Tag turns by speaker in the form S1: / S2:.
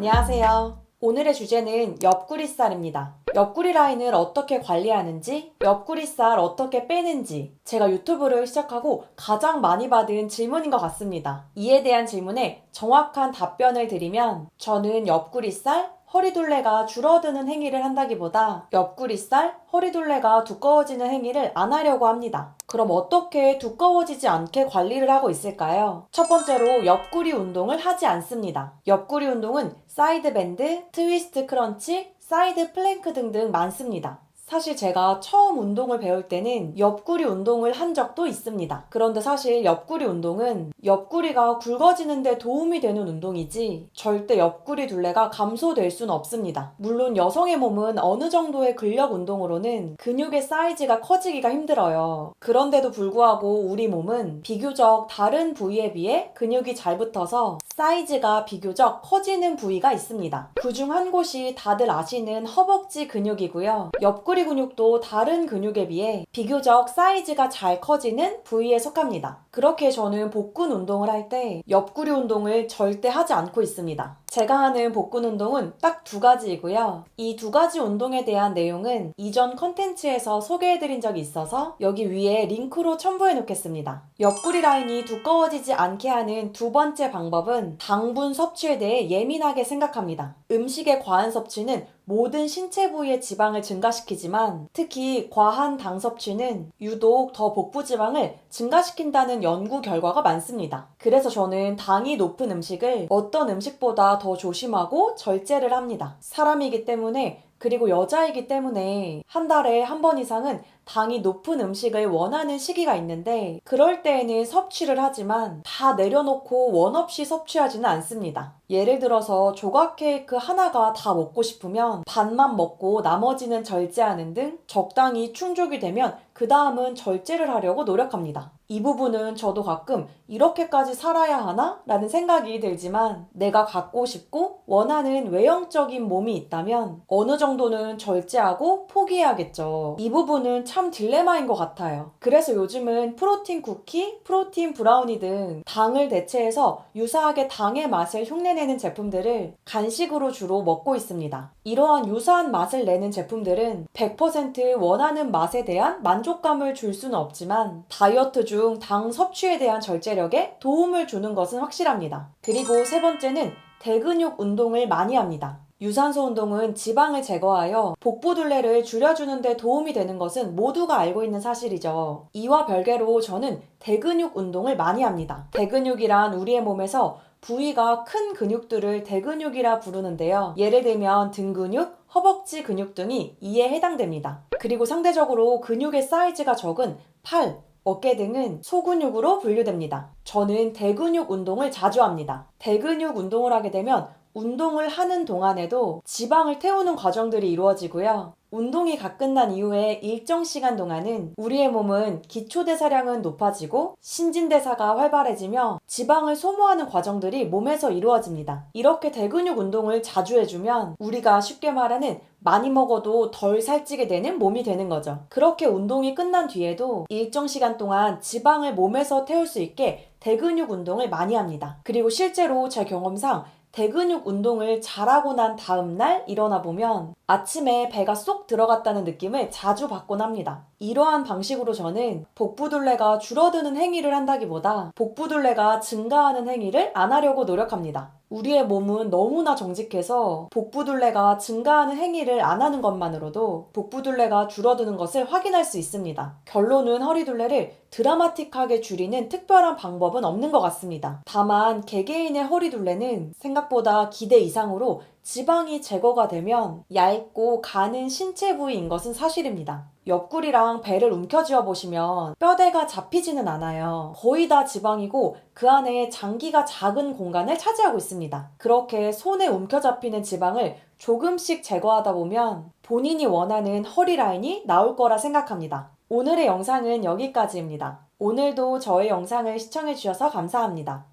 S1: 안녕하세요. 오늘의 주제는 옆구리살입니다. 옆구리 라인을 어떻게 관리하는지, 옆구리살 어떻게 빼는지 제가 유튜브를 시작하고 가장 많이 받은 질문인 것 같습니다. 이에 대한 질문에 정확한 답변을 드리면 저는 옆구리살, 허리둘레가 줄어드는 행위를 한다기보다 옆구리살, 허리둘레가 두꺼워지는 행위를 안 하려고 합니다. 그럼 어떻게 두꺼워지지 않게 관리를 하고 있을까요? 첫 번째로 옆구리 운동을 하지 않습니다. 옆구리 운동은 사이드 밴드, 트위스트 크런치, 사이드 플랭크 등등 많습니다. 사실 제가 처음 운동을 배울 때는 옆구리 운동을 한 적도 있습니다. 그런데 사실 옆구리 운동은 옆구리가 굵어지는 데 도움이 되는 운동이지 절대 옆구리 둘레가 감소될 수는 없습니다. 물론 여성의 몸은 어느 정도의 근력 운동으로는 근육의 사이즈가 커지기가 힘들어요. 그런데도 불구하고 우리 몸은 비교적 다른 부위에 비해 근육이 잘 붙어서 사이즈가 비교적 커지는 부위가 있습니다. 그중 한 곳이 다들 아시는 허벅지 근육이고요. 옆구리 근육도 다른 근육에 비해 비교적 사이즈가 잘 커지는 부위에 속합니다. 그렇게 저는 복근 운동을 할 때 옆구리 운동을 절대 하지 않고 있습니다. 제가 하는 복근 운동은 딱 두 가지이고요. 이 두 가지 운동에 대한 내용은 이전 컨텐츠에서 소개해드린 적이 있어서 여기 위에 링크로 첨부해 놓겠습니다. 옆구리 라인이 두꺼워지지 않게 하는 두 번째 방법은 당분 섭취에 대해 예민하게 생각합니다. 음식의 과한 섭취는 모든 신체 부위의 지방을 증가시키지만 특히 과한 당 섭취는 유독 더 복부 지방을 증가시킨다는 연구 결과가 많습니다. 그래서 저는 당이 높은 음식을 어떤 음식보다 더 조심하고 절제를 합니다. 사람이기 때문에 그리고 여자이기 때문에 한 달에 한 번 이상은 당이 높은 음식을 원하는 시기가 있는데 그럴 때에는 섭취를 하지만 다 내려놓고 원 없이 섭취하지는 않습니다. 예를 들어서 조각 케이크 하나가 다 먹고 싶으면 반만 먹고 나머지는 절제하는 등 적당히 충족이 되면 그 다음은 절제를 하려고 노력합니다. 이 부분은 저도 가끔 이렇게까지 살아야 하나? 라는 생각이 들지만 내가 갖고 싶고 원하는 외형적인 몸이 있다면 어느 정도는 절제하고 포기해야겠죠. 이 부분은 참 딜레마인 것 같아요. 그래서 요즘은 프로틴 쿠키, 프로틴 브라우니 등 당을 대체해서 유사하게 당의 맛을 흉내내는 제품들을 간식으로 주로 먹고 있습니다. 이러한 유사한 맛을 내는 제품들은 100% 원하는 맛에 대한 만족감을 줄 수는 없지만 다이어트 중 당 섭취에 대한 절제력에 도움을 주는 것은 확실합니다. 그리고 세 번째는 대근육 운동을 많이 합니다. 유산소 운동은 지방을 제거하여 복부 둘레를 줄여주는 데 도움이 되는 것은 모두가 알고 있는 사실이죠. 이와 별개로 저는 대근육 운동을 많이 합니다. 대근육이란 우리의 몸에서 부위가 큰 근육들을 대근육이라 부르는데요. 예를 들면 등 근육, 허벅지 근육 등이 이에 해당됩니다. 그리고 상대적으로 근육의 사이즈가 적은 팔, 어깨 등은 소근육으로 분류됩니다. 저는 대근육 운동을 자주 합니다. 대근육 운동을 하게 되면 운동을 하는 동안에도 지방을 태우는 과정들이 이루어지고요. 운동이 다 끝난 이후에 일정 시간 동안은 우리의 몸은 기초대사량은 높아지고 신진대사가 활발해지며 지방을 소모하는 과정들이 몸에서 이루어집니다. 이렇게 대근육 운동을 자주 해주면 우리가 쉽게 말하는 많이 먹어도 덜 살찌게 되는 몸이 되는 거죠. 그렇게 운동이 끝난 뒤에도 일정 시간 동안 지방을 몸에서 태울 수 있게 대근육 운동을 많이 합니다. 그리고 실제로 제 경험상 대근육 운동을 잘하고 난 다음날 일어나 보면 아침에 배가 쏙 들어갔다는 느낌을 자주 받곤 합니다. 이러한 방식으로 저는 복부둘레가 줄어드는 행위를 한다기보다 복부둘레가 증가하는 행위를 안 하려고 노력합니다. 우리의 몸은 너무나 정직해서 복부둘레가 증가하는 행위를 안 하는 것만으로도 복부둘레가 줄어드는 것을 확인할 수 있습니다. 결론은 허리둘레를 드라마틱하게 줄이는 특별한 방법은 없는 것 같습니다. 다만 개개인의 허리둘레는 생각보다 기대 이상으로 지방이 제거가 되면 얇고 가는 신체 부위인 것은 사실입니다. 옆구리랑 배를 움켜쥐어 보시면 뼈대가 잡히지는 않아요. 거의 다 지방이고 그 안에 장기가 작은 공간을 차지하고 있습니다. 그렇게 손에 움켜잡히는 지방을 조금씩 제거하다 보면 본인이 원하는 허리 라인이 나올 거라 생각합니다. 오늘의 영상은 여기까지입니다. 오늘도 저의 영상을 시청해주셔서 감사합니다.